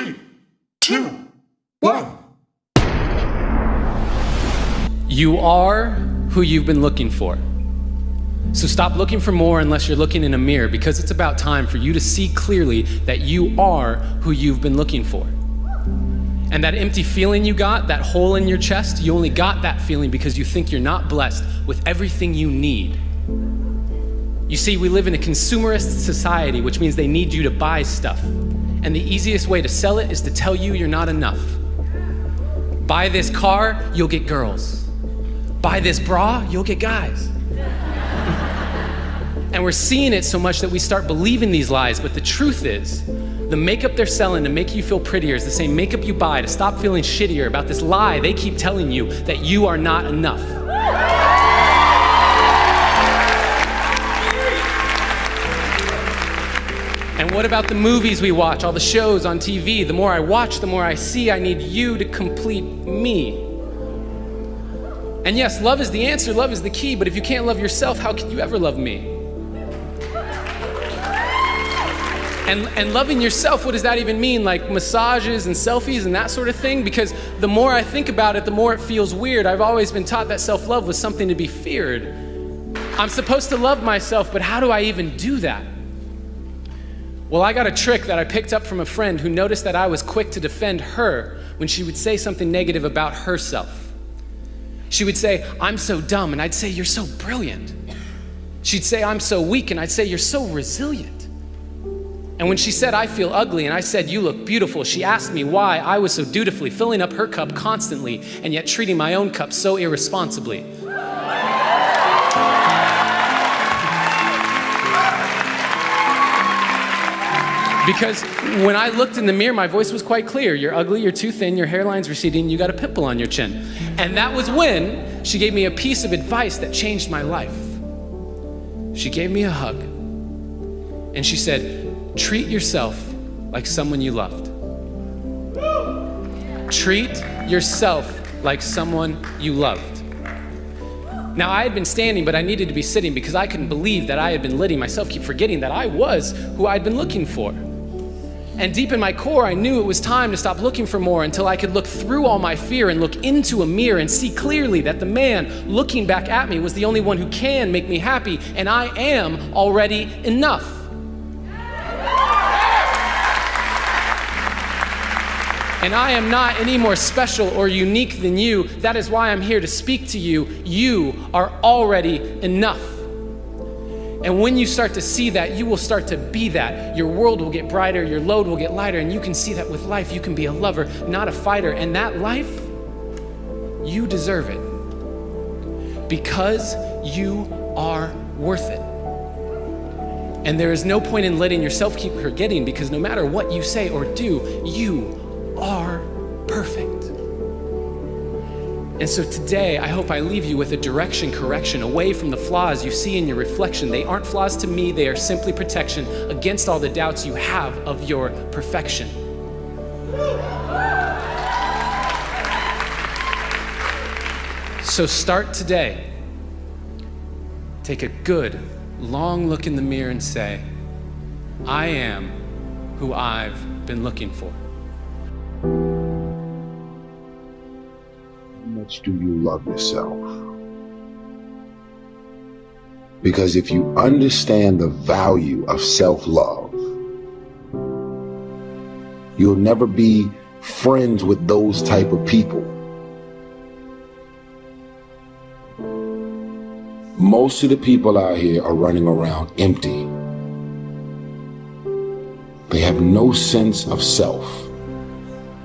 3, 2, 1. You are who you've been looking for. So stop looking for more unless you're looking in a mirror, because it's about time for you to see clearly that you are who you've been looking for. And that empty feeling you got, that hole in your chest, you only got that feeling because you think you're not blessed with everything you need. You see, we live in a consumerist society, which means they need you to buy stuff. And the easiest way to sell it is to tell you you're not enough. Buy this car, you'll get girls. Buy this bra, you'll get guys. And we're seeing it so much that we start believing these lies, but the truth is, the makeup they're selling to make you feel prettier is the same makeup you buy to stop feeling shittier about this lie they keep telling you that you are not enough. And what about the movies we watch, all the shows on TV? The more I watch, the more I see I need you to complete me. And yes, love is the answer, love is the key, but if you can't love yourself, how can you ever love me? And loving yourself, what does that even mean? Like massages and selfies and that sort of thing? Because the more I think about it, the more it feels weird. I've always been taught that self-love was something to be feared. I'm supposed to love myself, but how do I even do that? Well, I got a trick that I picked up from a friend who noticed that I was quick to defend her when she would say something negative about herself. She would say, "I'm so dumb," and I'd say, "You're so brilliant." She'd say, "I'm so weak," and I'd say, "You're so resilient." And when she said, "I feel ugly," and I said, "You look beautiful," she asked me why I was so dutifully filling up her cup constantly and yet treating my own cup so irresponsibly. Because when I looked in the mirror, my voice was quite clear. You're ugly, you're too thin, your hairline's receding, you got a pimple on your chin. And that was when she gave me a piece of advice that changed my life. She gave me a hug and she said, "Treat yourself like someone you loved." Treat yourself like someone you loved. Now, I had been standing, but I needed to be sitting because I couldn't believe that I had been letting myself keep forgetting that I was who I'd been looking for. And deep in my core, I knew it was time to stop looking for more until I could look through all my fear and look into a mirror and see clearly that the man looking back at me was the only one who can make me happy, and I am already enough. And I am not any more special or unique than you. That is why I'm here to speak to you. You are already enough. And when you start to see that, you will start to be that. Your world will get brighter, your load will get lighter, and you can see that with life, you can be a lover, not a fighter. And that life, you deserve it. Because you are worth it. And there is no point in letting yourself keep forgetting, because no matter what you say or do, you are perfect. And so today, I hope I leave you with a direction correction away from the flaws you see in your reflection. They aren't flaws to me, they are simply protection against all the doubts you have of your perfection. So start today. Take a good, long look in the mirror and say, "I am who I've been looking for." How much do you love yourself? Because if you understand the value of self-love, you'll never be friends with those type of people. Most of the people out here are running around empty. They have no sense of self.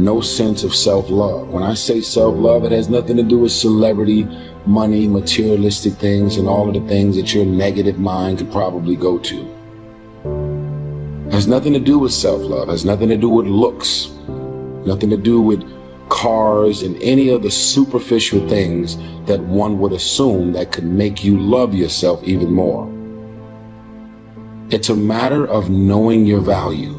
No sense of self-love. When I say self-love, it has nothing to do with celebrity, money, materialistic things, and all of the things that your negative mind could probably go to. It has nothing to do with self-love. It has nothing to do with looks. Nothing to do with cars and any of the superficial things that one would assume that could make you love yourself even more. It's a matter of knowing your value.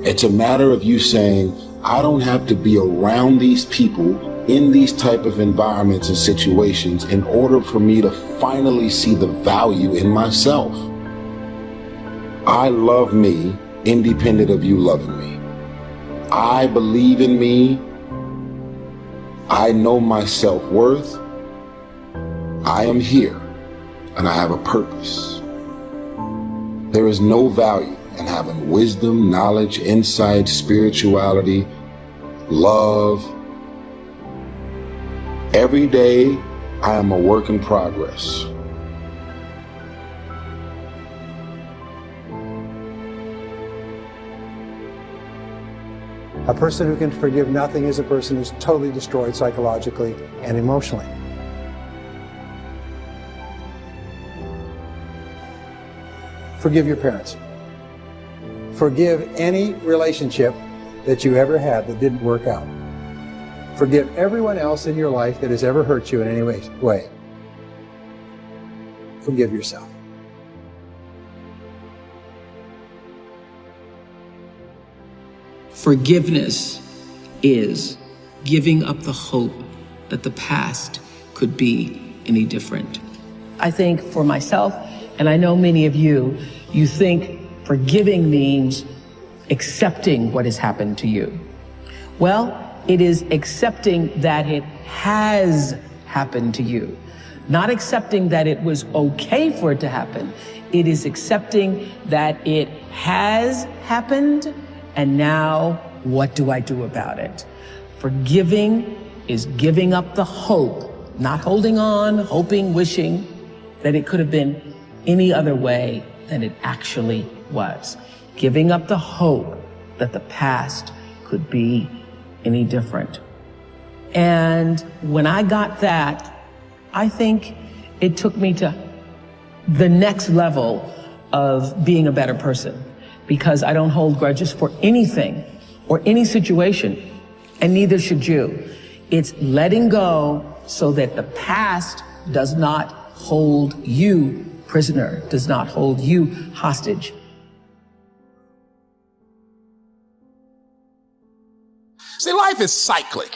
It's a matter of you saying, I don't have to be around these people in these type of environments and situations in order for me to finally see the value in myself. I love me independent of you loving me. I believe in me. I know my self-worth. I am here and I have a purpose. There is no value in having wisdom, knowledge, insight, spirituality, love. Every day, I am a work in progress. A person who can forgive nothing is a person who's totally destroyed psychologically and emotionally. Forgive your parents. Forgive any relationship that you ever had that didn't work out. Forgive everyone else in your life that has ever hurt you in any way. Forgive yourself. Forgiveness is giving up the hope that the past could be any different. I think for myself, and I know many of you, you think forgiving means accepting what has happened to you. Well, it is accepting that it has happened to you. Not accepting that it was okay for it to happen. It is accepting that it has happened, and now what do I do about it? Forgiving is giving up the hope, not holding on, hoping, wishing that it could have been any other way than it actually was. Giving up the hope that the past could be any different. And when I got that, I think it took me to the next level of being a better person, because I don't hold grudges for anything or any situation, and neither should you. It's letting go so that the past does not hold you prisoner, does not hold you hostage. See, life is cyclic.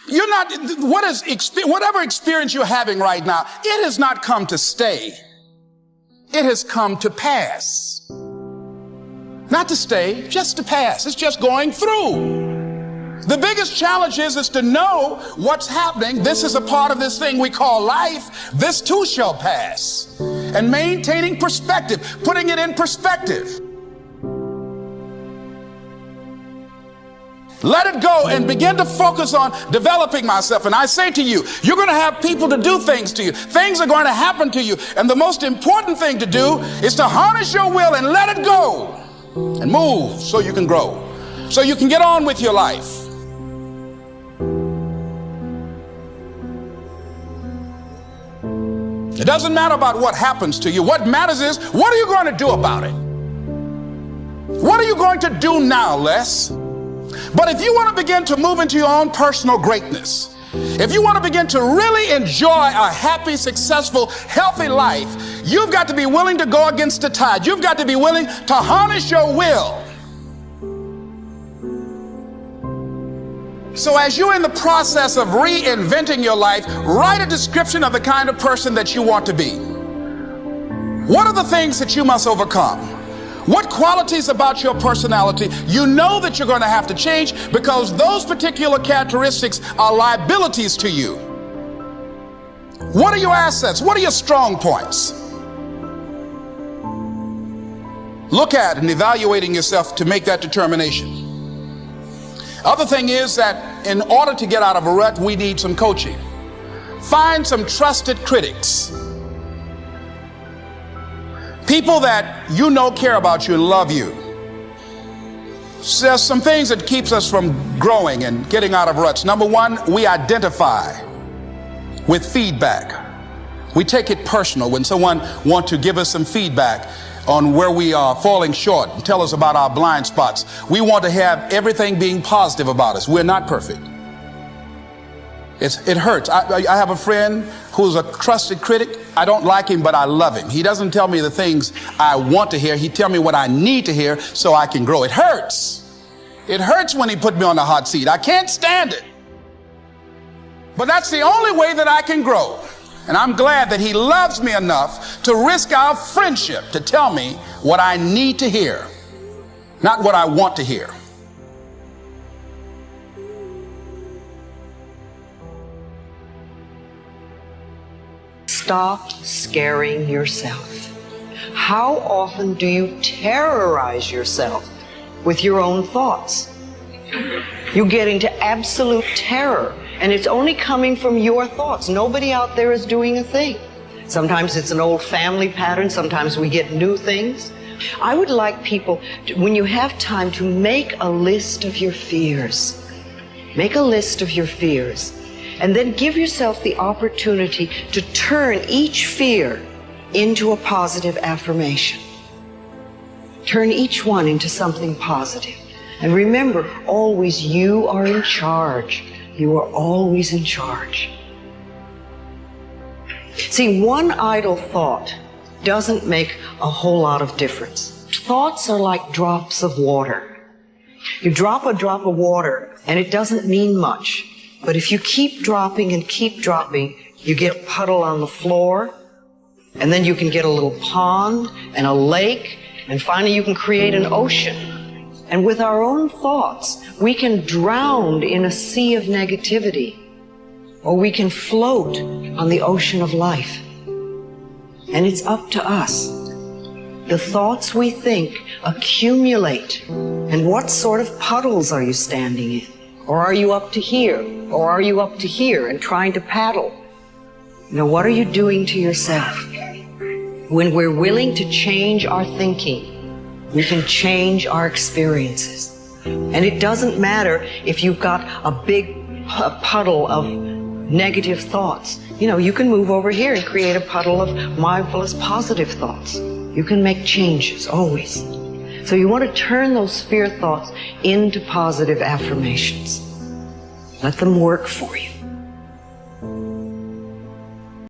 You're not, whatever experience you're having right now, it has not come to stay. It has come to pass. Not to stay, just to pass. It's just going through. The biggest challenge is to know what's happening. This is a part of this thing we call life. This too shall pass. And maintaining perspective, putting it in perspective. Let it go and begin to focus on developing myself. And I say to you, you're going to have people to do things to you. Things are going to happen to you. And the most important thing to do is to harness your will and let it go and move so you can grow, so you can get on with your life. It doesn't matter about what happens to you. What matters is, what are you going to do about it? What are you going to do now, Les? But if you want to begin to move into your own personal greatness, if you want to begin to really enjoy a happy, successful, healthy life, you've got to be willing to go against the tide. You've got to be willing to harness your will. So as you're in the process of reinventing your life, write a description of the kind of person that you want to be. What are the things that you must overcome? What qualities about your personality you know that you're going to have to change, because those particular characteristics are liabilities to you? What are your assets? What are your strong points? Look at and evaluating yourself to make that determination. Other thing is that in order to get out of a rut, we need some coaching. Find some trusted critics. People that you know care about you and love you. There's some things that keeps us from growing and getting out of ruts. Number one, we identify with feedback. We take it personal when someone wants to give us some feedback on where we are falling short and tell us about our blind spots. We want to have everything being positive about us. We're not perfect. It hurts. I have a friend who's a trusted critic. I don't like him, but I love him. He doesn't tell me the things I want to hear. He tells me what I need to hear so I can grow. It hurts. It hurts when he put me on the hot seat. I can't stand it. But that's the only way that I can grow. And I'm glad that he loves me enough to risk our friendship to tell me what I need to hear, not what I want to hear. Stop scaring yourself. How often do you terrorize yourself with your own thoughts? You get into absolute terror, and it's only coming from your thoughts. Nobody out there is doing a thing. Sometimes it's an old family pattern, sometimes we get new things. I would like people, when you have time, to make a list of your fears. Make a list of your fears. And then give yourself the opportunity to turn each fear into a positive affirmation. Turn each one into something positive. And remember, always you are in charge. You are always in charge. See, one idle thought doesn't make a whole lot of difference. Thoughts are like drops of water. You drop a drop of water and it doesn't mean much. But if you keep dropping and keep dropping, you get a puddle on the floor, and then you can get a little pond and a lake, and finally you can create an ocean. And with our own thoughts, we can drown in a sea of negativity, or we can float on the ocean of life. And it's up to us. The thoughts we think accumulate. And what sort of puddles are you standing in? Or are you up to here? Or are you up to here and trying to paddle? You know, what are you doing to yourself? When we're willing to change our thinking, we can change our experiences. And it doesn't matter if you've got a big puddle of negative thoughts. You know, you can move over here and create a puddle of mindfulness, positive thoughts. You can make changes, always. So you want to turn those fear thoughts into positive affirmations. Let them work for you.